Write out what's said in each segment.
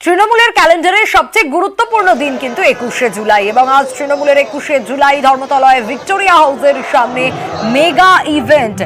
তৃণমূলের ক্যালেন্ডারের সবচেয়ে গুরুত্বপূর্ণ দিন কিন্তু 21শে জুলাই এবং আজ তৃণমূলের 21শে জুলাই ধর্মতলায় ভিক্টোরিয়া হাউসের সামনে মেগা ইভেন্ট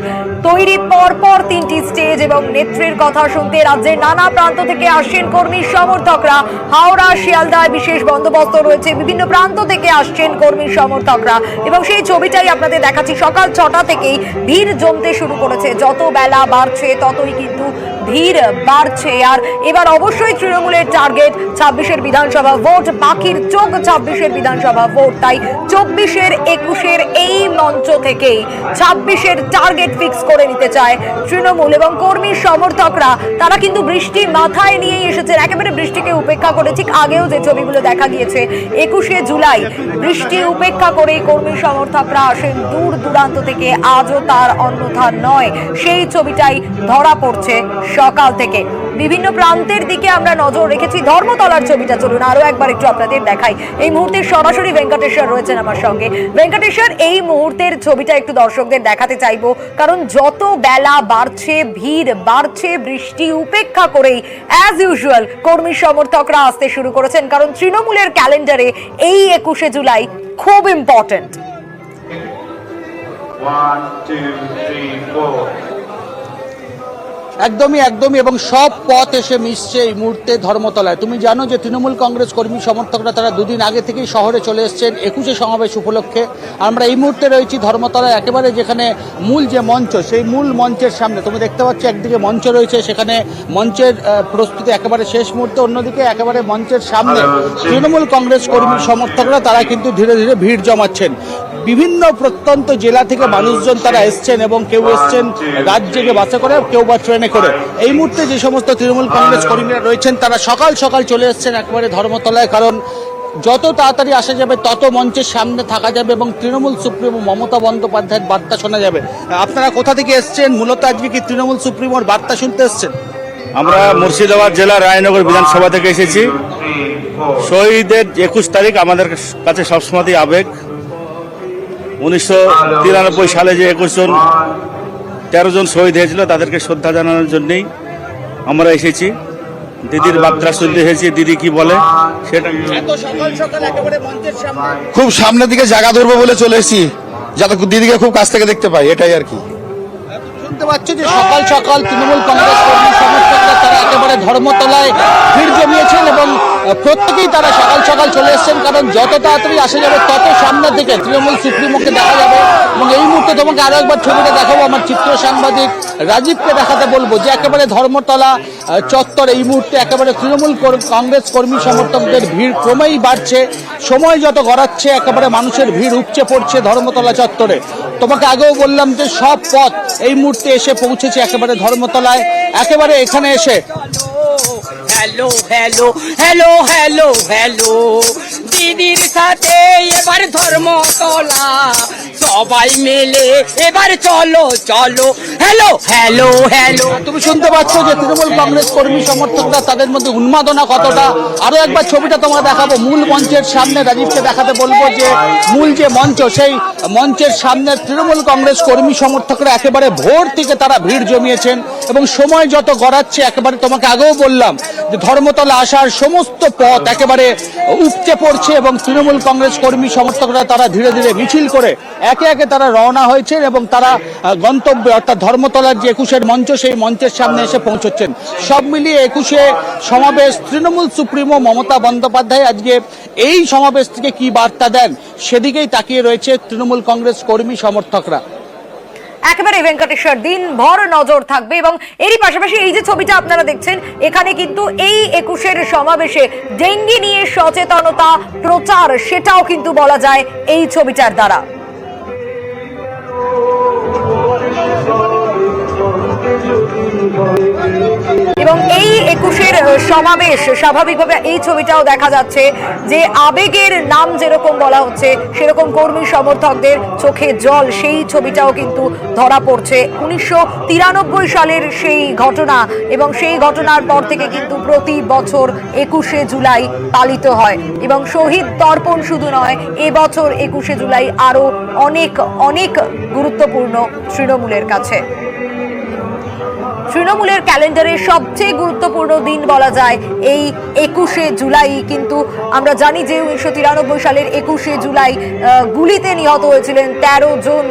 তৈরি। পরপর 3টি স্টেজ এবং নেত্রীর কথা শুনতে রাজ্যের নানা প্রান্ত থেকে আসছেন কর্মী সমর্থকরা। হাওড়া শিয়ালদায় বিশেষ বন্দোবস্ত রয়েছে, বিভিন্ন প্রান্ত থেকে আসছেন কর্মী সমর্থকরা এবং সেই ছবিটাই আপনাদের দেখাচ্ছি। সকাল 6টা থেকেই ভিড় জমতে শুরু করেছে, যত বেলা বাড়ছে ততই কিন্তু ভিড় বাড়ছে। আর এবার অবশ্যই তৃণমূলের টার্গেট 26-এর বিধানসভা ভোট, বাকির চোখ 26-এর বিধানসভা ভোট। তাই 24-এর 21-এর এই মঞ্চ থেকেই 26-এর টার্গেট ফিক্স করে নিতে চায় তৃণমূল এবং কর্মী সমর্থকরা। তারা কিন্তু বৃষ্টি মাথায় নিয়েই এসেছেন, একেবারে বৃষ্টিকে উপেক্ষা করে। ঠিক আগেও যে ছবিগুলো দেখা গিয়েছে 21শে জুলাই বৃষ্টি উপেক্ষা করেই কর্মী সমর্থকরা আসেন দূর দূরান্ত থেকে। আজও তার অন্যথা নয়, সেই ছবিটাই ধরা পড়ছে সকাল থেকে। বিভিন্ন প্রান্তের দিকে আমরা নজর রেখেছি। ধর্মতলার ছবিটা চলুন আরো একবার একটু আপনাদের দেখাই। এই মুহূর্তে সরাসরি ভেঙ্কটেশ্বর রয়েছেন আমার সঙ্গে। ভেঙ্কটেশ্বর, এই মুহূর্তের ছবিটা একটু দর্শকদের দেখাতে চাইবো, কারণ যত বেলা বাড়ছে ভিড় বাড়ছে, বৃষ্টি উপেক্ষা করেই অ্যাজ ইউজুয়াল কর্মী সমর্থকরা আসতে শুরু করেছেন, কারণ তৃণমূলের ক্যালেন্ডারে এই 21শে জুলাই খুব ইম্পর্টেন্ট। 1 2 3 4 একদমই এবং সব পথ এসে মিশছে এই মুহূর্তে ধর্মতলায়। তুমি জানো যে তৃণমূল কংগ্রেস কর্মী সমর্থকরা তারা দুদিন আগে থেকেই শহরে চলে এসেছেন 21শে সমাবেশ উপলক্ষে। আমরা এই মুহূর্তে রয়েছি ধর্মতলায়, একেবারে যেখানে মূল যে মঞ্চ, সেই মূল মঞ্চের সামনে। তুমি দেখতে পাচ্ছ একদিকে মঞ্চ রয়েছে, সেখানে মঞ্চের প্রস্তুতি একেবারে শেষ মুহূর্তে, অন্যদিকে একেবারে মঞ্চের সামনে তৃণমূল কংগ্রেস কর্মী সমর্থকরা তারা কিন্তু ধীরে ধীরে ভিড় জমাচ্ছেন। বিভিন্ন প্রত্যন্ত জেলা থেকে মানুষজন তারা এসছেন এবং কেউ এসছেন রাত জেগে বাসে করে, কেউ বা ট্রেনে করে। এই মুহূর্তে যে সমস্ত তৃণমূল কংগ্রেস কর্মীরা রয়েছেন তারা সকাল সকাল চলে এসছেন একেবারে ধর্মতলায়, কারণ যত তাড়াতাড়ি আসা যাবে তত মঞ্চের সামনে থাকা যাবে এবং তৃণমূল সুপ্রিমো মমতা বন্দ্যোপাধ্যায়ের বার্তা শোনা যাবে। আপনারা কোথা থেকে এসছেন? মূলত আজকে কি তৃণমূল সুপ্রিমোর বার্তা শুনতে এসছেন? আমরা মুর্শিদাবাদ জেলার রায়নগর বিধানসভা থেকে এসেছি। শহীদের 21 তারিখ আমাদের কাছে সবসময়ই আবেগ। 1993 সালে যে 13 জন শহীদ হয়েছিল তাদেরকে শ্রদ্ধা জানানোর জন্যই আমরা এসেছি। দিদির বার্তা শুনতে এসেছি, দিদি কি বলে সেটা। খুব সামনের দিকে জায়গা ধরবো বলে চলে এসেছি, যাতে দিদিকে খুব কাছ থেকে দেখতে পাই, এটাই আর কি। শুনতে পাচ্ছ যে সকাল সকাল তৃণমূল কংগ্রেস কর্মী সমর্থকরা তারা একেবারে ধর্মতলায় ভিড় জমিয়েছেন এবং প্রত্যেকেই তারা সকাল সকাল চলে এসছেন, কারণ যত তাড়াতাড়ি আসা যাবে তত সামনের দিকে তৃণমূল সুপ্রিমোকে দেখা যাবে। এবং এই মুহূর্তে তোমাকে আরো একবার ছবিটা দেখাবো, আমার চিত্র সাংবাদিক রাজীবকে দেখাতে বলবো যে একেবারে ধর্মতলা চত্বর এই মুহূর্তে একেবারে তৃণমূল কংগ্রেস কর্মী সমর্থকদের ভিড় ক্রমেই বাড়ছে। সময় যত গড়াচ্ছে একেবারে মানুষের ভিড় উপচে পড়ছে ধর্মতলা চত্বরে। তোমাকে আগেও বললাম যে সব পথ এই মুহূর্তে এসে পৌঁছেছে একেবারে ধর্মতলায়। একেবারে এখানে এসে hello hello hello hello hello দিদির সাথে এবার ধর্মতলা সবাই মিলে এবার চলো চলো হ্যালো হ্যালো হ্যালো। তুমি শুনতে পাচ্ছ যে তৃণমূল কংগ্রেস কর্মী সমর্থকরা তাদের মধ্যে উন্মাদনা কতটা। আরো একবার ছবিটা তোমরা দেখাবো মূল মঞ্চের সামনে। রাজীবকে দেখাতে বলবো যে মূল যে মঞ্চ, সেই মঞ্চের সামনে তৃণমূল কংগ্রেস কর্মী সমর্থকরা একেবারে ভোর থেকে তারা ভিড় জমিয়েছেন এবং সময় যত গড়াচ্ছে একেবারে তোমাকে আগেও বললাম যে ধর্মতলা আসার সমস্ত পথ একেবারে উপচে পড়ছে এবং তৃণমূল কংগ্রেস কর্মী সমর্থকরা তারা ধীরে ধীরে মিছিল করে একে একে তারা রওনা হয়েছেন এবং তারা গন্তব্যে অর্থাৎ ধর্মতলার যে 21এর মঞ্চ, সেই মঞ্চের সামনে এসে পৌঁছচ্ছেন। সব মিলিয়ে 21শে সমাবেশ, তৃণমূল সুপ্রিমো মমতা বন্দ্যোপাধ্যায় আজকে এই সমাবেশ থেকে কি বার্তা দেন সেদিকেই তাকিয়ে রয়েছে তৃণমূল কংগ্রেস কর্মী সমর্থকরা। একেবারে ভেঙ্কটেশ্বর দিনভর নজর থাকবে এবং এরই পাশাপাশি এই যে ছবিটা আপনারা দেখছেন, এখানে কিন্তু এই 21শে সমাবেশে ডেঙ্গি নিয়ে সচেতনতা প্রচার, সেটাও কিন্তু বলা যায় এই ছবিটার দ্বারা। এবং এই 21শে সমাবেশ স্বাভাবিকভাবে এই ছবিটাও দেখা যাচ্ছে যে আবেগের নাম যেরকম বলা হচ্ছে সেরকম কর্মী সমর্থকদের চোখে জল, সেই ছবিটাও কিন্তু ধরা পড়ছে। 1993 সালের সেই ঘটনা এবং সেই ঘটনার পর থেকে কিন্তু প্রতি বছর 21শে জুলাই পালিত হয় এবং শহীদ তর্পণ শুধু নয়, এবছর 21শে জুলাই আরো অনেক অনেক গুরুত্বপূর্ণ তৃণমূলের কাছে। তৃণমূলের ক্যালেন্ডারের সবচেয়ে গুরুত্বপূর্ণ দিন বলা যায় এই 21শে জুলাই। কিন্তু আমরা জানি যে 1993 সালের 21শে জুলাই গুলিতে নিহত হয়েছিলেন 13 জন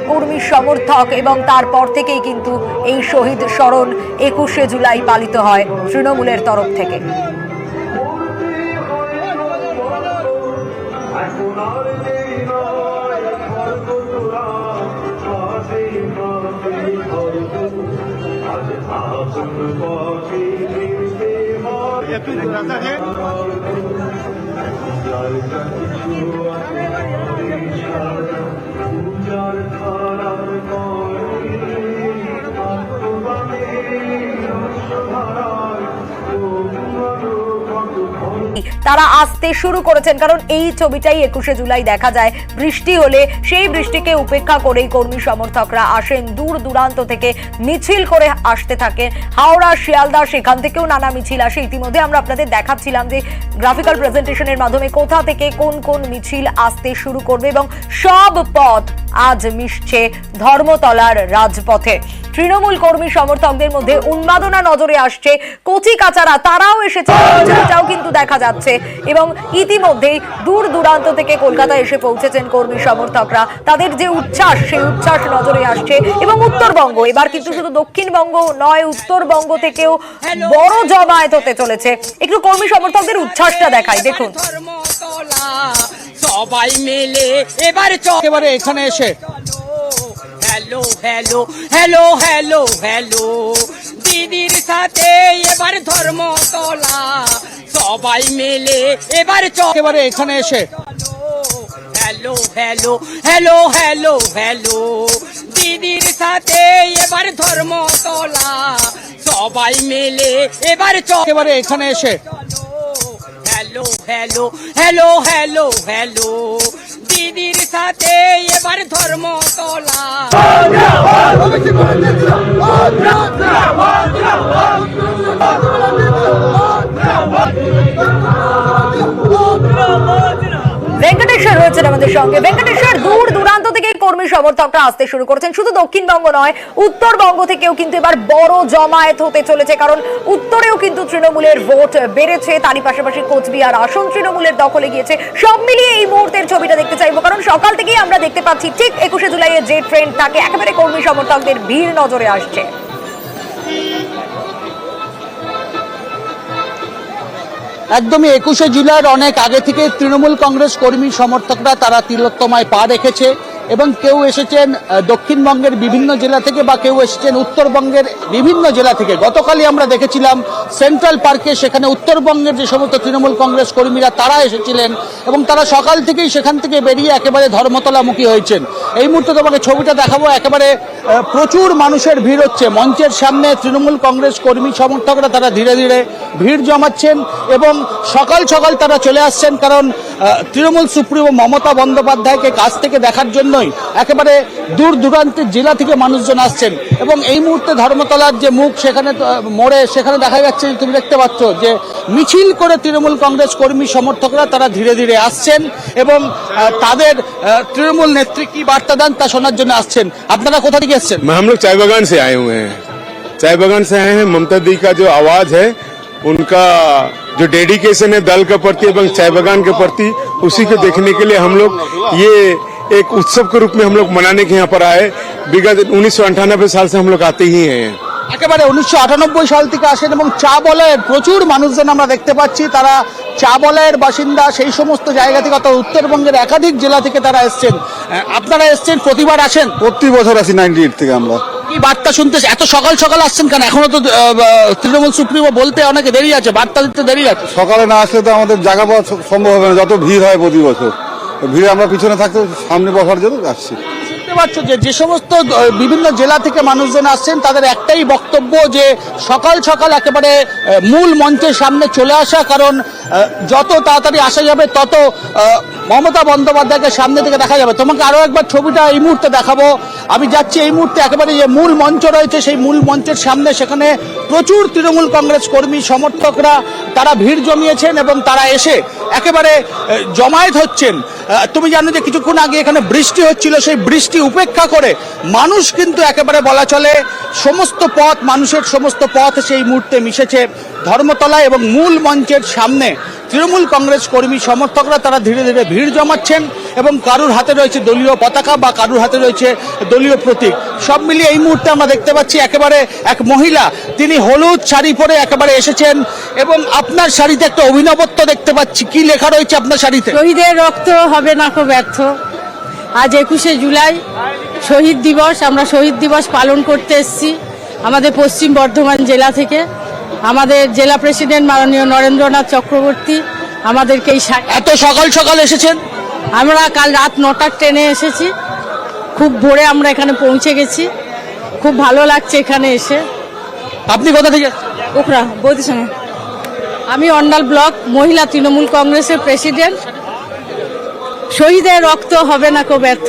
কর্মী সমর্থক, এবং তারপর থেকেই কিন্তু এই শহীদ স্মরণ 21শে জুলাই পালিত হয় তৃণমূলের তরফ থেকে। তারা আসতে শুরু করেছেন, কারণ এই ছবিটাই 21শে জুলাই দেখা যায়। বৃষ্টি হলে সেই বৃষ্টিকে উপেক্ষা করেই কর্মী সমর্থকরা আসেন, দূর দূরান্ত থেকে মিছিল করে আসতে থাকেন। হাওড়া, শিয়ালদা, সেখান থেকেও নানা মিছিল আসে। ইতিমধ্যে আমরা আপনাদের দেখাচ্ছিলাম যে গ্রাফিক্যাল প্রেজেন্টেশনের মাধ্যমে কোথা থেকে কোন কোন মিছিল আসতে শুরু করবে, এবং সব পথ আজ মিশছে ধর্মতলার রাজপথে। তৃণমূল কর্মী সমর্থকদের মধ্যে উন্মাদনা নজরে আসছে, কচি কাচারা তারাও এসেছে, সেটাও কিন্তু দেখা যাচ্ছে। এবং ইতিমধ্যেই দূর দূরান্ত থেকে কলকাতা এসে পৌঁছেছেন কর্মী সমর্থকরা। তাদের যে উচ্ছ্বাস, সেই উচ্ছ্বাস নজরে আসছে। এবং উত্তরবঙ্গ, এবার কিন্তু শুধু দক্ষিণবঙ্গ নয়, উত্তরবঙ্গ থেকেও বড় জমায়েত হতে চলেছে। একটু কর্মী সমর্থকদের উচ্ছ্বাসটা দেখাই, দেখুন। সবাই মিলে এবার একেবারে এখানে এসে hello hello hello hello hello দিদির সাথে এবার ধর্মতলা সবাই মিলে এবার একেবারে এখানে এসে hello hello hello hello hello দিদির সাথে এবার ধর্মতলা সবাই মিলে এবার একেবারে এখানে এসে hello hello hello hello hello দিদির সাথে এবার ধর্মতলা। ভেঙ্কটেশ্বর রয়েছেন আমাদের সঙ্গে। ভেঙ্কটেশ্বর, দূর দূরান্ত থেকে কর্মী সমর্থকরা আসতে শুরু করেছেন। শুধু দক্ষিণবঙ্গ নয়, উত্তরবঙ্গ থেকেও কিন্তু এবার বড় জমায়েত হতে চলেছে, কারণ উত্তরেও কিন্তু তৃণমূলের ভোট বেড়েছে, তারই পাশাপাশি কোচবিহার আসন তৃণমূলের দখলে গিয়েছে। সব মিলিয়ে এই মুহূর্তের ছবিটা দেখতে চাইবো, কারণ সকাল থেকেই আমরা দেখতে পাচ্ছি ঠিক 21শে জুলাইয়ের যে ট্রেন্ড থাকে, একেবারে কর্মী সমর্থকদের ভিড় নজরে আসছে। একদমই 21শে জুলাইয়ের অনেক আগে থেকে তৃণমূল কংগ্রেস কর্মী সমর্থকরা তারা তিলোত্তমায় পা রেখেছে, এবং কেউ এসেছেন দক্ষিণবঙ্গের বিভিন্ন জেলা থেকে, বা কেউ এসেছেন উত্তরবঙ্গের বিভিন্ন জেলা থেকে। গতকালই আমরা দেখেছিলাম সেন্ট্রাল পার্কে, সেখানে উত্তরবঙ্গের যে সমস্ত তৃণমূল কংগ্রেস কর্মীরা তারা এসেছিলেন, এবং তারা সকাল থেকেই সেখান থেকে বেরিয়ে একেবারে ধর্মতলামুখী হয়েছেন। এই মুহূর্তে তোমাকে ছবিটা দেখাবো, একেবারে প্রচুর মানুষের ভিড় হচ্ছে মঞ্চের সামনে। তৃণমূল কংগ্রেস কর্মী সমর্থকরা তারা ধীরে ধীরে ভিড় জমাচ্ছেন, এবং সকাল সকাল তারা চলে আসছেন, কারণ তৃণমূল সুপ্রিমো মমতা বন্দ্যোপাধ্যায়কে কাছ থেকে দেখার জন্যই একেবারে দূর দূরান্তের জেলা থেকে মানুষজন আসছেন। এবং এই মুহূর্তে ধর্মতলার যে মুখ, সেখানে মোড়ে সেখানে দেখা যাচ্ছে, তুমি দেখতে পাচ্ছ যে মিছিল করে তৃণমূল কংগ্রেস কর্মী সমর্থকরা তারা ধীরে ধীরে আসছেন, এবং তাদের তৃণমূল নেত্রী কি বার্তা দেন তা শোনার জন্য আসছেন। আপনারা কোথা থেকে এসছেন? हम लोग चाय बागान से आए हुए हैं। चाय बागान से आए हैं। ममता दी का जो आवाज है, उनका जो डेडिकेशन है दल के प्रति एवं चाय बागान के प्रति, उसी को देखने के लिए हम लोग ये एक उत्सव के रूप में हम लोग मनाने के यहाँ पर आए। विगत 1998 साल से हम लोग आते ही हैं। একেবারে 1998 সাল থেকে আসেন, এবং চা বলয়ের প্রচুর মানুষজন আমরা দেখতে পাচ্ছি, তারা চা বলয়ের বাসিন্দা, সেই সমস্ত জায়গা থেকে, অর্থাৎ উত্তরবঙ্গের একাধিক জেলা থেকে তারা এসছেন। আপনারা এসছেন, প্রতিবার আসেন? প্রতি বছর আসি 98 থেকে আমরা। কি বার্তা শুনতে এত সকাল সকাল আসছেন কেন? এখনো তো তৃণমূল সুপ্রিমো বলতে অনেকে দেরি আছে, বার্তা দিতে দেরি আছে। সকালে না আসলে তো আমাদের জায়গা পাওয়া সম্ভব হবে না, যত ভিড় হয় প্রতি বছর। ভিড়ে আমরা পিছনে থাকতে সামনে বসার জন্য আসছি। শুনতে পাচ্ছ যে সমস্ত বিভিন্ন জেলা থেকে মানুষজন আসছেন, তাদের একটাই বক্তব্য যে সকাল সকাল একেবারে মূল মঞ্চের সামনে চলে আসা, কারণ যত তাড়াতাড়ি আসা যাবে তত মমতা বন্দ্যোপাধ্যায়কে সামনে থেকে দেখা যাবে। তোমাকে আরো একবার ছবিটা এই মুহূর্তে দেখাবো। আমি যাচ্ছি এই মুহূর্তে একেবারে যে মূল মঞ্চ রয়েছে, সেই মূল মঞ্চের সামনে, সেখানে প্রচুর তৃণমূল কংগ্রেস কর্মী সমর্থকরা তারা ভিড় জমিয়েছেন, এবং তারা এসে একেবারে জমায়েত হচ্ছেন। তুমি জানো যে কিছুক্ষণ আগে এখানে বৃষ্টি হচ্ছিল, সেই বৃষ্টি উপেক্ষা করে মানুষ কিন্তু একেবারে বলা চলে সমস্ত পথ, মানুষের সমস্ত পথ সেই মুহূর্তে মিশেছে ধর্মতলা এবং মূল মঞ্চের সামনে। তৃণমূল কংগ্রেস কর্মী সমর্থকরা তারা ধীরে ধীরে ভিড় জমাচ্ছেন এবং কারুর হাতে রয়েছে দলীয় পতাকা বা কারুর হাতে রয়েছে দলীয় প্রতীক। সব মিলিয়ে এই মুহূর্তে আমরা দেখতে পাচ্ছি একেবারে এক মহিলা, তিনি হলুদ শাড়ি পরে একেবারে এসেছেন এবং আপনার শাড়িতে একটা অভিনবত্ব দেখতে পাচ্ছি। কি লেখা রয়েছে আপনার শাড়িতে? শহীদের রক্ত হবে না কো ব্যর্থ। আজ 21শে জুলাই শহীদ দিবস। আমরা শহীদ দিবস পালন করতে এসেছি আমাদের পশ্চিম বর্ধমান জেলা থেকে। আমাদের জেলা প্রেসিডেন্ট মাননীয় নরেন্দ্রনাথ চক্রবর্তী আমাদেরকে এই এত সকাল সকাল এসেছেন? আমরা কাল রাত 9টার ট্রেনে এসেছি, খুব ভোরে আমরা এখানে পৌঁছে গেছি। খুব ভালো লাগছে এখানে এসে। আপনি কোথা থেকে? ওখরা বৌদির সঙ্গে। আমি অন্ডাল ব্লক মহিলা তৃণমূল কংগ্রেসের প্রেসিডেন্ট। শহীদের রক্ত হবে না কো ব্যর্থ।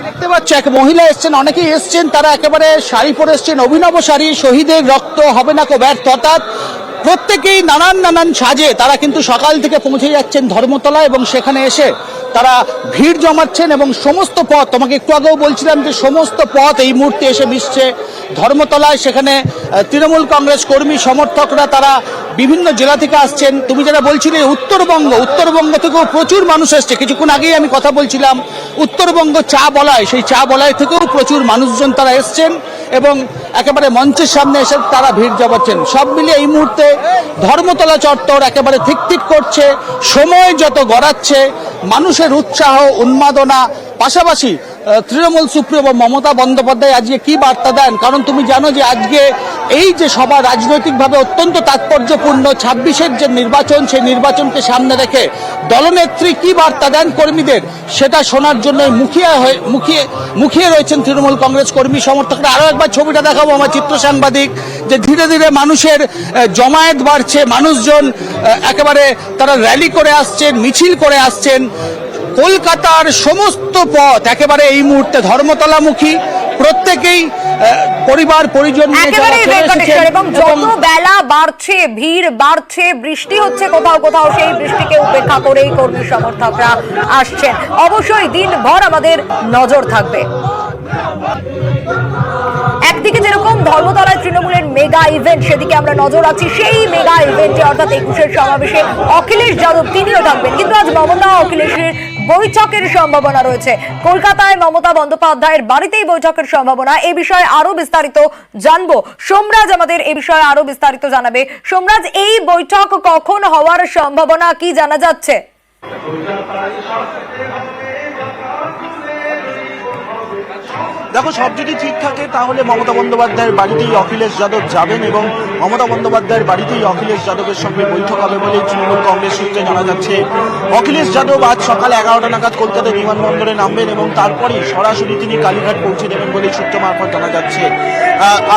দেখতে পাচ্ছ এক মহিলা এসছেন, অনেকেই এসছেন, তারা একেবারে শাড়ি পরে এসছেন, অভিনব শাড়ি, শহীদের রক্ত হবে না কো ব্যর্থ। অর্থাৎ প্রত্যেকেই নানান সাজে তারা কিন্তু সকাল থেকে পৌঁছে যাচ্ছেন ধর্মতলা এবং সেখানে এসে তারা ভিড় জমাচ্ছেন এবং সমস্ত পথ, তোমাকে একটু আগেও বলছিলাম যে সমস্ত পথ এই মুহূর্তে এসে মিশছে ধর্মতলায়। সেখানে তৃণমূল কংগ্রেস কর্মী সমর্থকরা তারা বিভিন্ন জেলা থেকে আসছেন। তুমি যারা বলছিলে উত্তরবঙ্গ থেকেও প্রচুর মানুষ এসছে। কিছুক্ষণ আগেই আমি কথা বলছিলাম উত্তরবঙ্গ চা বলায়, সেই চা বলায় থেকেও প্রচুর মানুষজন তারা এসছেন এবং একেবারে মঞ্চের সামনে এসে তারা ভিড় জমাচ্ছেন। সব মিলিয়ে এই মুহূর্তে ধর্মতলা চত্বর একেবারে ঠিক করছে। সময় যত গড়াচ্ছে মানুষের উৎসাহ উন্মাদনা, পাশাপাশি তৃণমূল সুপ্রিমো মমতা বন্দ্যোপাধ্যায় আজকে কি বার্তা দেন? কারণ তুমি জানো যে আজকে এই যে সভা রাজনৈতিকভাবে অত্যন্ত তাৎপর্যপূর্ণ। 26-এর যে নির্বাচন, সেই নির্বাচনকে সামনে রেখে দলনেত্রী কি বার্তা দেন কর্মীদের, সেটা শোনার জন্য মুখিয়ে রয়েছেন তৃণমূল কংগ্রেস কর্মী সমর্থকরা। আরো একবার ছবিটা দেখাবো আমার চিত্র সাংবাদিক, যে ধীরে ধীরে মানুষের জমায়েত বাড়ছে, মানুষজন একেবারে তারা র্যালি করে আসছেন, মিছিল করে আসছেন। কলকাতার সমস্ত পথ একেবারে এই মুহূর্তে ধর্মতলামুখী, প্রত্যেকেই পরিবার পরিজন নিয়ে একেবারেই ভেঙ্কটেশ্বর। এবং যত বেলা বাড়ছে, ভিড় বাড়ছে, বৃষ্টি হচ্ছে কোথাও, সেই বৃষ্টিকে উপেক্ষা করেই কর্মী সমর্থকরা আসছেন। অবশ্যই দিনভর আমাদের নজর থাকবে। একদিকে যেরকম ধর্মতলায় তৃণমূলের মেগা ইভেন্ট, সেদিকে আমরা নজর রাখছি। সেই মেগা ইভেন্টে অর্থাৎ 21-এর সমাবেশে অখিলেশ যাদব তিনিও থাকবেন, কিন্তু আজ মমতা অখিলেশের বৈঠকের সম্ভাবনা রয়েছে। কলকাতায় মমতা বন্দ্যোপাধ্যায়ের বাড়িতেই বৈঠকের সম্ভাবনা। এ বিষয়ে আরো বিস্তারিত জানবো। সোমরাজ আমাদের এ বিষয়ে আরো বিস্তারিত জানাবে। সোমরাজ, এই বৈঠক কখন হওয়ার সম্ভাবনা কি জানা যাচ্ছে? দেখো, সব যদি ঠিক থাকে তাহলে মমতা বন্দ্যোপাধ্যায়ের বাড়িতেই অখিলেশ যাদব যাবেন এবং মমতা বন্দ্যোপাধ্যায়ের বাড়িতেই অখিলেশ যাদবের সঙ্গে বৈঠক হবে বলে তৃণমূল কংগ্রেস সূত্রে জানা যাচ্ছে। অখিলেশ যাদব আজ সকাল 11টা নাগাদ কলকাতা বিমানবন্দরে নামবেন এবং তারপরেই সরাসরি তিনি কালীঘাট পৌঁছে দেবেন বলে সূত্র মারফত জানা যাচ্ছে।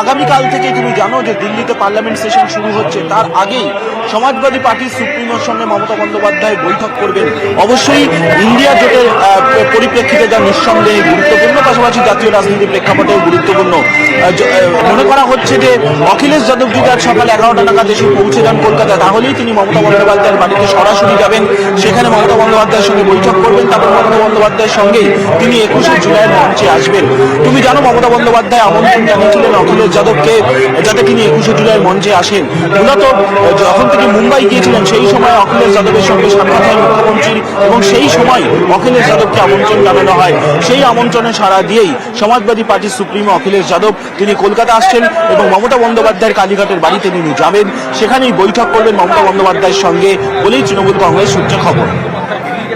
আগামীকাল থেকে তুমি জানো যে দিল্লিতে পার্লামেন্ট সেশন শুরু হচ্ছে, তার আগেই সমাজবাদী পার্টির সুপ্রিমোর সঙ্গে মমতা বন্দ্যোপাধ্যায় বৈঠক করবেন। অবশ্যই ইন্ডিয়া জোটের পরিপ্রেক্ষিতে যা নিঃসন্দেহে গুরুত্বপূর্ণ, পাশাপাশি জাতীয় রাজনীতির প্রেক্ষাপটেও গুরুত্বপূর্ণ। মনে করা হচ্ছে যে অখিলেশ যাদব যদি আজ সকাল 11টা নাগাদ এসে পৌঁছে যান কলকাতা, তাহলেই তিনি মমতা বন্দ্যোপাধ্যায়ের বাড়িতে সরাসরি যাবেন, সেখানে মমতা বন্দ্যোপাধ্যায়ের সঙ্গে বৈঠক করবেন, তারপর মমতা বন্দ্যোপাধ্যায়ের সঙ্গেই তিনি 21শে জুলাইয়ের মঞ্চে আসবেন। তুমি জানো মমতা বন্দ্যোপাধ্যায় আমন্ত্রণ জানিয়েছিলেন অখিলেশ যাদবকে যাতে তিনি 21শে জুলাইয়ের মঞ্চে আসেন। মূলত যখন তিনি মুম্বাই গিয়েছিলেন সেই সময় অখিলেশ যাদবের সঙ্গে সাক্ষাৎ হয় মুখ্যমন্ত্রীর এবং সেই সময় অখিলেশ যাদবকে আমন্ত্রণ জানানো হয়। সেই আমন্ত্রণে সাড়া দিয়েই সমাজবাদী পার্টির সুপ্রিমো অখিলেশ যাদব তিনি কলকাতা আসছেন এবং মমতা বন্দ্যোপাধ্যায়ের কালীঘাটের বাড়িতে তিনি যাবেন, সেখানেই বৈঠক করবেন মমতা বন্দ্যোপাধ্যায়ের সঙ্গে বলেই তৃণমূল কংগ্রেস সূত্রে খবর।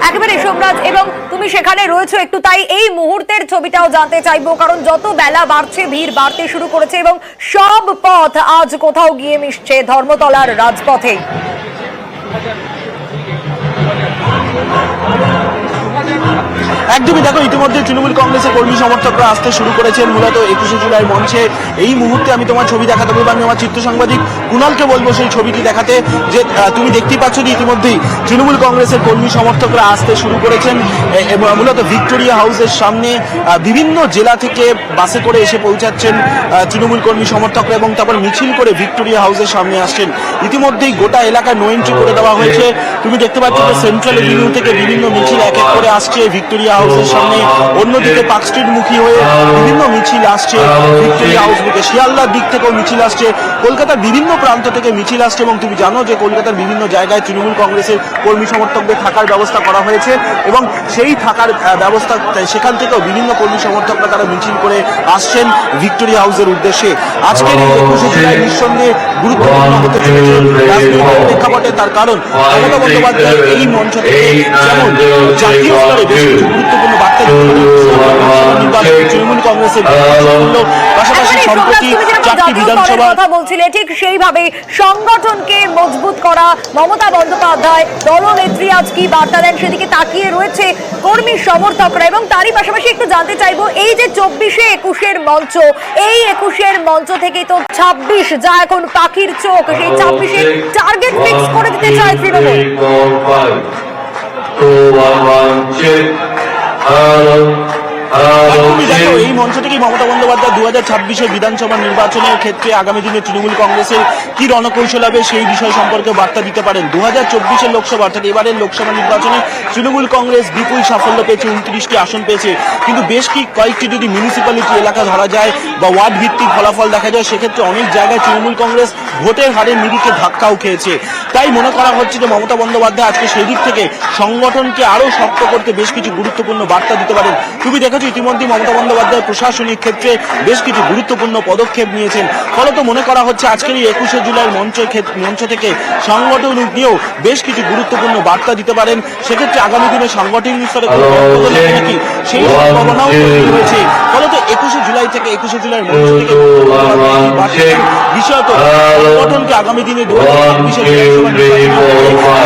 একেবারে সোমরাজ, এবং তুমি সেখানে রয়েছো একটু, তাই এই মুহূর্তের ছবিটাও জানতে চাইবো, কারণ যত বেলা বাড়ছে ভিড় বাড়তে শুরু করেছে এবং সব পথ আজ কোথাও গিয়ে মিশছে ধর্মতলার রাজপথে। একদমই, দেখো ইতিমধ্যে তৃণমূল কংগ্রেসের কর্মী সমর্থকরা আসতে শুরু করেছেন মূলত 21শে জুলাইয়ের মঞ্চে। এই মুহূর্তে আমি তোমার ছবি দেখাতে বলবো, আমি আমার চিত্র সাংবাদিক কুণালকে বলবো সেই ছবিটি দেখাতে, যে তুমি দেখতেই পাচ্ছ যে ইতিমধ্যেই তৃণমূল কংগ্রেসের কর্মী সমর্থকরা আসতে শুরু করেছেন এবং মূলত ভিক্টোরিয়া হাউসের সামনে বিভিন্ন জেলা থেকে বাসে করে এসে পৌঁছাচ্ছেন তৃণমূল কর্মী সমর্থকরা এবং তারপর মিছিল করে ভিক্টোরিয়া হাউসের সামনে আসছেন। ইতিমধ্যেই গোটা এলাকায় নো এন্ট্রি করে দেওয়া হয়েছে। তুমি দেখতে পাচ্ছ যে সেন্ট্রাল এভিনিউ থেকে বিভিন্ন মিছিল এক এক করে আসছে ভিক্টোরিয়া হাউসের সামনে, অন্যদিকে পার্ক স্ট্রিট মুখী হয়ে বিভিন্ন মিছিল আসছে ভিক্টোরিয়া হাউস মুখে, শিয়ালদার দিক থেকেও মিছিল আসছে, কলকাতার বিভিন্ন প্রান্ত থেকে মিছিল আসছে। এবং তুমি জানো যে কলকাতার বিভিন্ন জায়গায় তৃণমূল কংগ্রেসের কর্মী সমর্থকদের থাকার ব্যবস্থা করা হয়েছে এবং সেই থাকার ব্যবস্থা সেখান থেকেও বিভিন্ন কর্মী সমর্থকরা তারা মিছিল করে আসছেন ভিক্টোরিয়া হাউসের উদ্দেশ্যে। আজকের এই 21শে জুলাই নিঃসন্দেহে গুরুত্বপূর্ণ হতে চলেছে রাজনৈতিক প্রেক্ষাপটে, তার কারণ মমতা বন্দ্যোপাধ্যায় এই মঞ্চ থেকে যেমন জাতীয় স্তরে বেশ কিছু গুরুত্বপূর্ণ বার্তা তৃণমূল কংগ্রেসের পাশাপাশি সম্প্রতি 4টি বিধানসভা কথা বলছিলে, ঠিক সেইভাবে সংগঠনকে মজবুত করা মমতা বন্দ্যোপাধ্যায় দলনেত্রী আজ কি বার্তা দেন সেদিকে তাকিয়ে রয়েছে কর্মী সমর্থকরা। এবং তারই পাশাপাশি একটু জানতে চাইবো, এই যে 24শে 21শের মঞ্চ, এই 21শের মঞ্চ থেকে তো 26 যা এখন পাখির চোখ, সেই 26-এর টার্গেট ফিক্স করে দিতে চায় তৃণমূল। তুমি দেখো এই মঞ্চ থেকেই মমতা বন্দ্যোপাধ্যায় 2026-এর বিধানসভা নির্বাচনের ক্ষেত্রে আগামী দিনে তৃণমূল কংগ্রেসের কি রণকৌশল হবে সেই বিষয় সম্পর্কে বার্তা দিতে পারেন। 2024-এর লোকসভা অর্থাৎ এবারের লোকসভা নির্বাচনে তৃণমূল কংগ্রেস বিপুল সাফল্য পেয়েছে, 29টি আসন পেয়েছে, কিন্তু বেশ কয়েকটি যদি মিউনিসিপ্যালিটি এলাকা ধরা যায় বা ওয়ার্ড ভিত্তিক ফলাফল দেখা যায়, সেক্ষেত্রে অনেক জায়গায় তৃণমূল কংগ্রেস ভোটের হারের নিরিখে ধাক্কাও খেয়েছে। তাই মনে করা হচ্ছে যে মমতা বন্দ্যোপাধ্যায় আজকে সেই দিক থেকে সংগঠনকে আরো শক্ত করতে বেশ কিছু গুরুত্বপূর্ণ বার্তা দিতে পারেন। তুমি দেখেছো ইতিমধ্যে মমতা বন্দ্যোপাধ্যায় প্রশাসনিক ক্ষেত্রে বেশ কিছু গুরুত্বপূর্ণ পদক্ষেপ নিয়েছেন। ফলত মনে করা হচ্ছে আজকের এই 21শে জুলাই মঞ্চ থেকে সংগঠন নিয়েও বেশ কিছু গুরুত্বপূর্ণ বার্তা দিতে পারেন। সেক্ষেত্রে আগামী দিনে সাংগঠনিক স্তরে নাকি সেই সম্ভাবনাও তৈরি হয়েছে। ফলত 21শে জুলাই থেকে 21শে জুলাই মঞ্চ থেকে বিষয়ত সংগঠনকে আগামী দিনে 2026-এর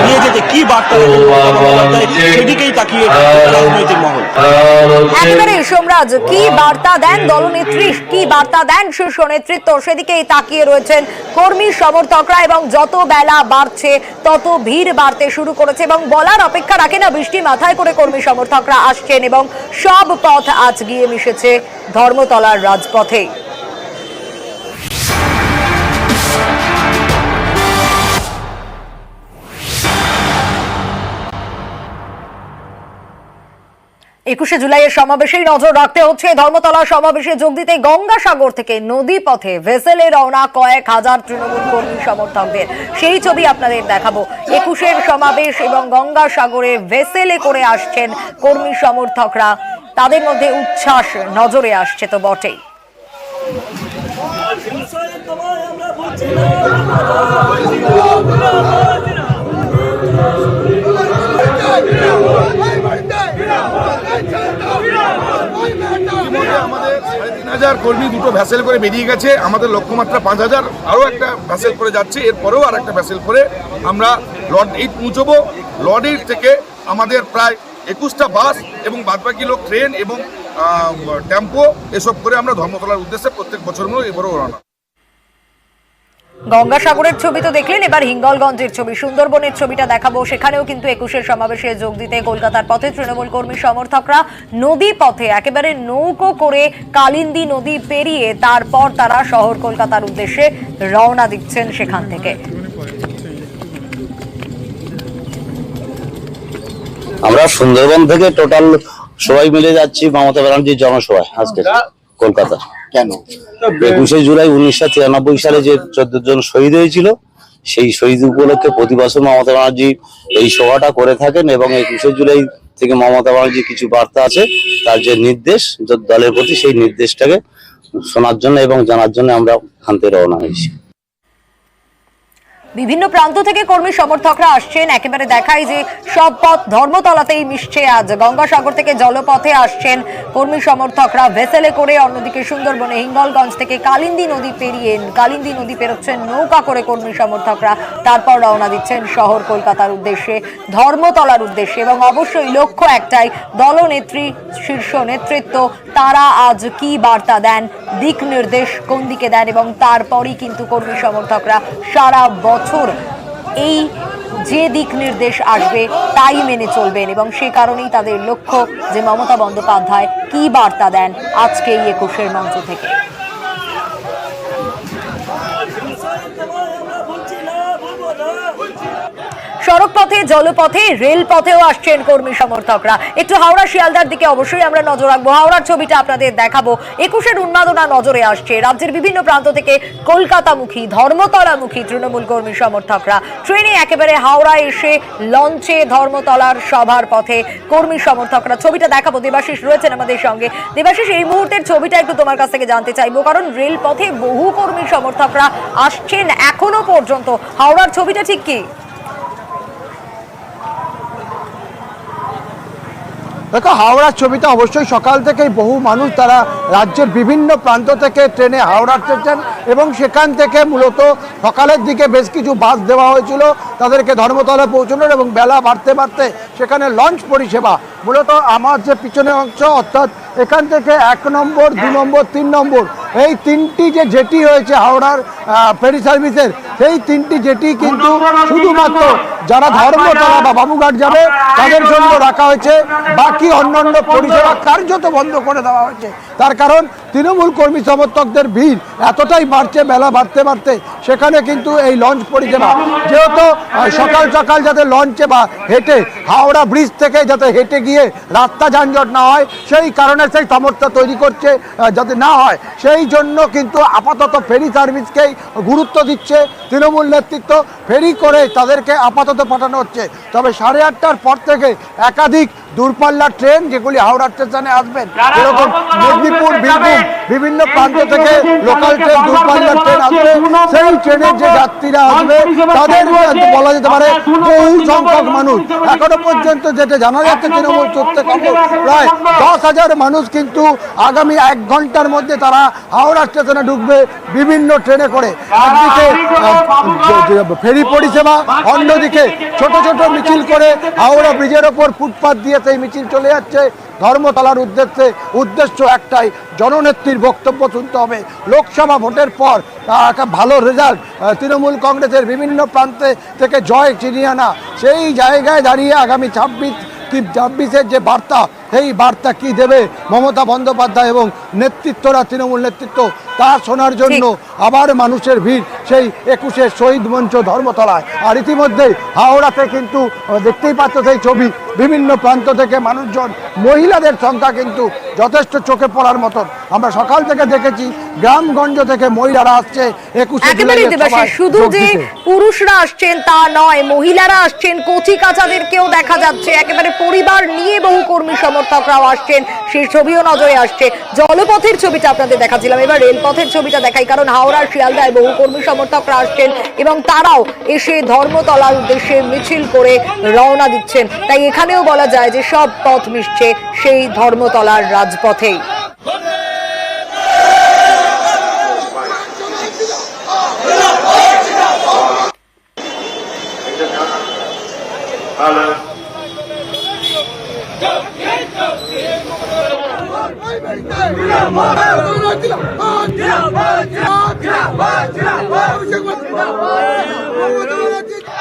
নিয়ে যেতে কি বার্তা সেদিকেই তাকিয়ে রাজনৈতিক মহল। একেবারে সোমরাজ, কি বার্তা দেন দলনেত্রী, কি বার্তা দেন শীর্ষ নেতৃত্ব, সেদিকেই তাকিয়ে রয়েছেন কর্মী সমর্থকরা। এবং যত বেলা বাড়ছে তত ভিড় বাড়তে শুরু করেছে এবং বলার অপেক্ষা রাখে না, বৃষ্টি মাথায় করে কর্মী সমর্থকরা আসছেন এবং সব পথ আজ গিয়ে মিশেছে ধর্মতলার রাজপথে। একুশে জুলাইয়ের সমাবেশেই নজর রাখতে হচ্ছে। ধর্মতলা সমাবেশে যোগ দিতে গঙ্গাসাগর থেকে নদী পথে ভেসেলে রওনা কয়েক হাজার তৃণমূল কর্মী সমর্থকদের সেই ছবি আপনাদের দেখাবো। 21-এর সমাবেশ এবং গঙ্গাসাগরে ভেসেলে করে আসছেন কর্মী সমর্থকরা, তাদের মধ্যে উচ্ছ্বাস নজরে আসছে তো বটেই। আমাদের 3,500 কর্মী দুটো ভ্যাসেল করে বেরিয়ে গেছে, আমাদের লক্ষ্যমাত্রা 5,000, আরও একটা ভ্যাসেল করে যাচ্ছে, এরপরেও আর একটা ভ্যাসেল করে আমরা লর্ড 8 পৌঁছবো। লর্ড 8 থেকে আমাদের প্রায় 21টা বাস এবং বাদবাকি লোক ট্রেন এবং টেম্পো এসব করে আমরা ধর্মতলার উদ্দেশ্যে প্রত্যেক বছর মতো এবারও রওনা। গঙ্গাসাগরের ছবি তো দেখলেন, এবার হিঙ্গলগঞ্জের ছবি, সুন্দরবনের ছবিটা দেখাবো। সেখানেও কিন্তু 21-এর সমাবেশে যোগ দিতে কলকাতার পথে তৃণমূল কর্মী সমর্থকরা নদী পথে একেবারে নৌকো করে কালিন্দী নদী পেরিয়ে তারপর তারা শহর কলকাতার উদ্দেশ্যে রওনা দিচ্ছেন সেখান থেকে। আমরা সুন্দরবন থেকে টোটাল সবাই মিলে যাচ্ছি মমতা ব্যানার্জির জনসভায় আজকে কলকাতা। কেন? 21শে জুলাই 1993 সালে যে 14 জন শহীদ হয়েছিল, সেই শহীদ উপলক্ষে প্রতি বছর মমতা ব্যানার্জি এই সভাটা করে থাকেন এবং 21শে জুলাই থেকে মমতা ব্যানার্জির কিছু বার্তা আছে, তার যে নির্দেশ দলের প্রতি, সেই নির্দেশটাকে শোনার জন্য এবং জানার জন্য আমরা এখান থেকে রওনা হয়েছি। বিভিন্ন প্রান্ত থেকে কর্মী সমর্থকরা আসছেন, একেবারে দেখাই যে সব পথ ধর্মতলাতেই মিশছে। আজ গঙ্গাসাগর থেকে জলপথে আসছেন কর্মী সমর্থকরা ভেসেলে করে, অন্যদিকে সুন্দরবনে হিঙ্গলগঞ্জ থেকে কালিন্দী নদী পেরিয়ে কালিন্দী নদী পেরোচ্ছেন নৌকা করে কর্মী সমর্থকরা, তারপর রওনা দিচ্ছেন শহর কলকাতার উদ্দেশ্যে, ধর্মতলার উদ্দেশ্যে। এবং অবশ্যই লক্ষ্য একটাই, দলনেত্রী শীর্ষ নেতৃত্ব তারা আজ কি বার্তা দেন, দিক নির্দেশ কোন দিকে দেন, এবং তারপরই কিন্তু কর্মী সমর্থকরা সারা বছর এই যে দিক নির্দেশ আসবে তাই মেনে চলবেন। এবং সে কারণেই তাদের লক্ষ্য যে মমতা বন্দ্যোপাধ্যায় কি বার্তা দেন আজকে এই 21-এর মঞ্চ থেকে। সড়ক পথে, জলপথে, রেল পথেও আসছেন কর্মী সমর্থকরা। একটু হাওড়া শিয়ালদার দিকে অবশ্যই আমরা নজর রাখবো। হাওড়ার ছবিটা আপনাদের দেখাবো। 21-এর উন্মাদনা নজরে আসছে। রাজ্যের বিভিন্ন প্রান্ত থেকে কলকাতামুখী, ধর্মতলামুখী তৃণমূল কর্মী সমর্থকরা ট্রেনে একেবারে হাওড়া এসে লঞ্চে ধর্মতলার সভার পথে কর্মী সমর্থকরা। ছবিটা দেখাবো। দেবাশিস রয়েছেন আমাদের সঙ্গে। দেবাশিস, এই মুহূর্তের ছবিটা একটু তোমার কাছ থেকে জানতে চাইবো, কারণ রেল পথে বহু কর্মী সমর্থকরা আসছেন এখনো পর্যন্ত। হাওড়ার ছবিটা ঠিক কি? দেখো, হাওড়ার ছবিটা অবশ্যই সকাল থেকেই বহু মানুষ তারা রাজ্যের বিভিন্ন প্রান্ত থেকে ট্রেনে হাওড়া আসছেন এবং সেখান থেকে মূলত সকালের দিকে বেশ কিছু বাস দেওয়া হয়েছিল তাদেরকে ধর্মতলা পৌঁছানোর, এবং বেলা বাড়তে বাড়তে সেখানে লঞ্চ পরিষেবা মূলত আমার যে পিছনের অংশ অর্থাৎ এখান থেকে 1 নম্বর, 2 নম্বর, 3 নম্বর এই তিনটি যে জেটি রয়েছে হাওড়ার ফেরি সার্ভিসের, সেই তিনটি জেটি কিন্তু শুধুমাত্র যারা ধর্মতলা বা বাবুঘাট যাবে তাদের জন্য রাখা হয়েছে। বাকি অন্যান্য পরিষেবা কার্যত বন্ধ করে দেওয়া হয়েছে। তার কারণ তৃণমূল কর্মী সমর্থকদের ভিড় এতটাই বাড়ছে, বেলা বাড়তে বাড়তে সেখানে কিন্তু এই লঞ্চ পরিষেবা, যেহেতু সকাল সকাল যাতে লঞ্চে বা হেঁটে হাওড়া ব্রিজ থেকে যাতে হেঁটে গিয়ে রাস্তা যানজট না হয়, সেই কারণে সেই সমস্যা তৈরি করছে যাতে না হয়, সেই জন্য কিন্তু আপাতত ফেরি সার্ভিসকেই গুরুত্ব দিচ্ছে তৃণমূল নেতৃত্ব। ফেরি করে তাদেরকে আপাতত পাঠানো হচ্ছে। তবে 8:30টার পর থেকে একাধিক দূরপাল্লার ট্রেন যেগুলি হাওড়া স্টেশনে আসবেন, যেরকম মেদিনীপুর, বীরভূম বিভিন্ন প্রান্ত থেকে লোকাল ট্রেন, দূরপাল্লার ট্রেন আসবে, সেই ট্রেনের যে যাত্রীরা আসবে তাদের বলা যেতে পারে বহু সংখ্যক মানুষ। এখনো পর্যন্ত যেটা জানা যাচ্ছে তৃণমূল সূত্রে খবর, প্রায় 10,000 মানুষ কিন্তু আগামী 1 ঘন্টার মধ্যে তারা হাওড়া স্টেশনে ঢুকবে বিভিন্ন ট্রেনে করে। একদিকে ফেরি পরিষেবা, অন্যদিকে ছোট ছোট মিছিল করে হাওড়া ব্রিজের ওপর ফুটপাত দিয়ে সেই মিছিল চলে যাচ্ছে ধর্মতলার উদ্দেশ্যে। উদ্দেশ্য একটাই, জননেত্রীর বক্তব্য শুনতে হবে। লোকসভা ভোটের পর একটা ভালো রেজাল্ট, তৃণমূল কংগ্রেসের বিভিন্ন প্রান্তে থেকে জয় ছিনিয়ে আনা, সেই জায়গায় দাঁড়িয়ে আগামী 26-এর যে বার্তা, সেই বার্তা কি দেবে মমতা বন্দ্যোপাধ্যায় এবং নেতৃত্বরা, তৃণমূল নেতৃত্ব, তা শোনার জন্য আবার মানুষের ভিড় সেই 21-এর শহীদ মঞ্চ ধর্মতলায়। আর ইতিমধ্যে হাওড়াতে কিন্তু দেখতেই পাচ্ছ সেই ছবি, বিভিন্ন প্রান্ত থেকে মানুষজন, মহিলাদের সংখ্যা কিন্তু যথেষ্ট চোখে পড়ার মতন। আমরা সকাল থেকে দেখেছি গ্রামগঞ্জ থেকে মহিলারা আসছে 21 জুলাই। শুধু যে পুরুষরা আসছেন তা নয়, মহিলারা আসছেন, কচি কাচাদেরকেও দেখা যাচ্ছে। একেবারে পরিবার নিয়ে বহু কর্মী সমর্থকরাও আসছেন, সেই ছবিও নজরে আসছে। জলপথের ছবিটা আপনাদের দেখাচ্ছিলাম, এবার রেলপথের ছবিটা দেখাই, কারণ হাওড়ার শিয়ালদায় বহু কর্মী সমর্থকরা আসছেন এবং তারাও এসে ধর্মতলার উদ্দেশ্যে মিছিল করে রওনা দিচ্ছেন। তাই এখানেও বলা যায় যে সব পথ মিশছে সেই ধর্মতলার রাজপথেই। Hello.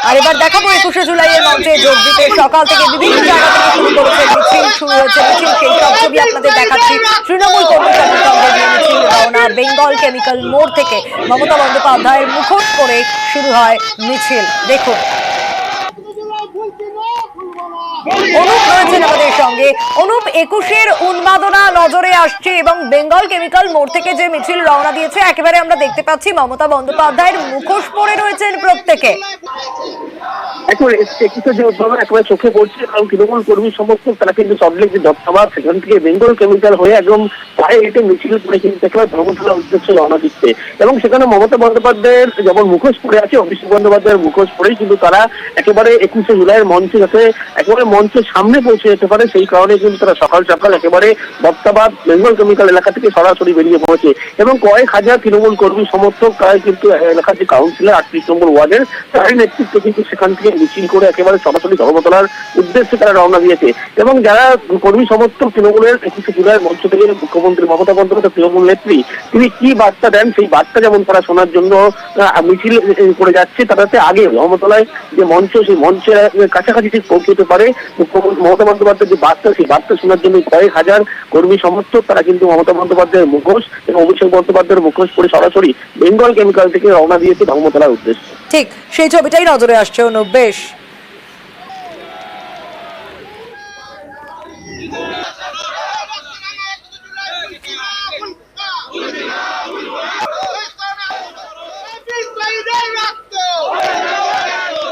আর এবার দেখাবো 21শে জুলাইয়ের মঞ্চে যোগ দিতে সকাল থেকে বিভিন্ন জায়গা থেকে শুরু করেছে মিছিল, শুরু হয়েছে মিছিল, সেই সব ছবি আপনাদের দেখাচ্ছি। তৃণমূল কর্মী সমর্থকদের মিছিল রওনা বেঙ্গল কেমিক্যাল মোড় থেকে। মমতা বন্দ্যোপাধ্যায়ের মুখোশ করে শুরু হয় মিছিল। দেখুন, অনুপ রয়েছেন আমাদের সঙ্গে। অনুপ, 21-এর উন্মাদনা নজরে আসছে এবং বেঙ্গল কেমিক্যাল মোড় থেকে যে মিছিল রওনা দিয়েছে, একেবারে আমরা দেখতে পাচ্ছি মমতা বন্দ্যোপাধ্যায়ের মুখোশ পরে রয়েছেন প্রত্যেকে। একেবারে চোখে পড়ছে, কারণ তৃণমূল কর্মী সমর্থক তারা কিন্তু সল্টলেক যে দত্তাবাদ, সেখান থেকে বেঙ্গল কেমিক্যাল হয়ে একদম পায়ে হেঁটে মিছিল করে কিন্তু একেবারে ধর্মতলার উদ্দেশ্যে রওনা দিচ্ছে। এবং সেখানে মমতা বন্দ্যোপাধ্যায়ের যেমন মুখোশ পরে আছে, অভিষেক বন্দ্যোপাধ্যায়ের মুখোশ পরেই কিন্তু তারা একেবারে 21শে জুলাইয়ের মঞ্চে যাতে একেবারে মঞ্চের সামনে পৌঁছে যেতে পারে, সেই কারণে কিন্তু তারা সকাল সকাল একেবারে দত্তাবাদ বেঙ্গল কেমিক্যাল এলাকা থেকে সরাসরি বেরিয়ে পড়েছে। এবং কয়েক হাজার তৃণমূল কর্মী সমর্থক তারা কিন্তু এলাকার যে কাউন্সিলর 38 নম্বর ওয়ার্ডের, তারই নেতৃত্বে কিন্তু সেখান থেকে মিছিল করে একেবারে সরাসরি ধর্মতলার উদ্দেশ্যে তারা রওনা দিয়েছে। এবং যারা কর্মী সমর্থক তৃণমূলের 21শে জুলাইয়ের মঞ্চ থেকে মুখ্যমন্ত্রী মমতা বন্দ্যোপাধ্যায় তৃণমূল নেত্রী তিনি কি বার্তা দেন, সেই বার্তা যেমন তারা শোনার জন্য মিছিল করে যাচ্ছে, তাতে আগে ধর্মতলায় যে মঞ্চ, সেই মঞ্চের কাছাকাছি ঠিক পৌঁছতে পারে মমতা বন্দ্যোপাধ্যায়ের যে বার্তা, সেই বার্তা শোনার জন্য কয়েক হাজার কর্মী সমর্থক তারা কিন্তু মমতা বন্দ্যোপাধ্যায়ের মুখোশ এবং অভিষেক বন্দ্যোপাধ্যায়ের মুখোশ পরে সরাসরি বেঙ্গল কেমিক্যাল থেকে রওনা দিয়েছে ধর্মতলার উদ্দেশ্যে। ঠিক সেই ছবিটাই নজরে আসছে অনুপ। বেশ।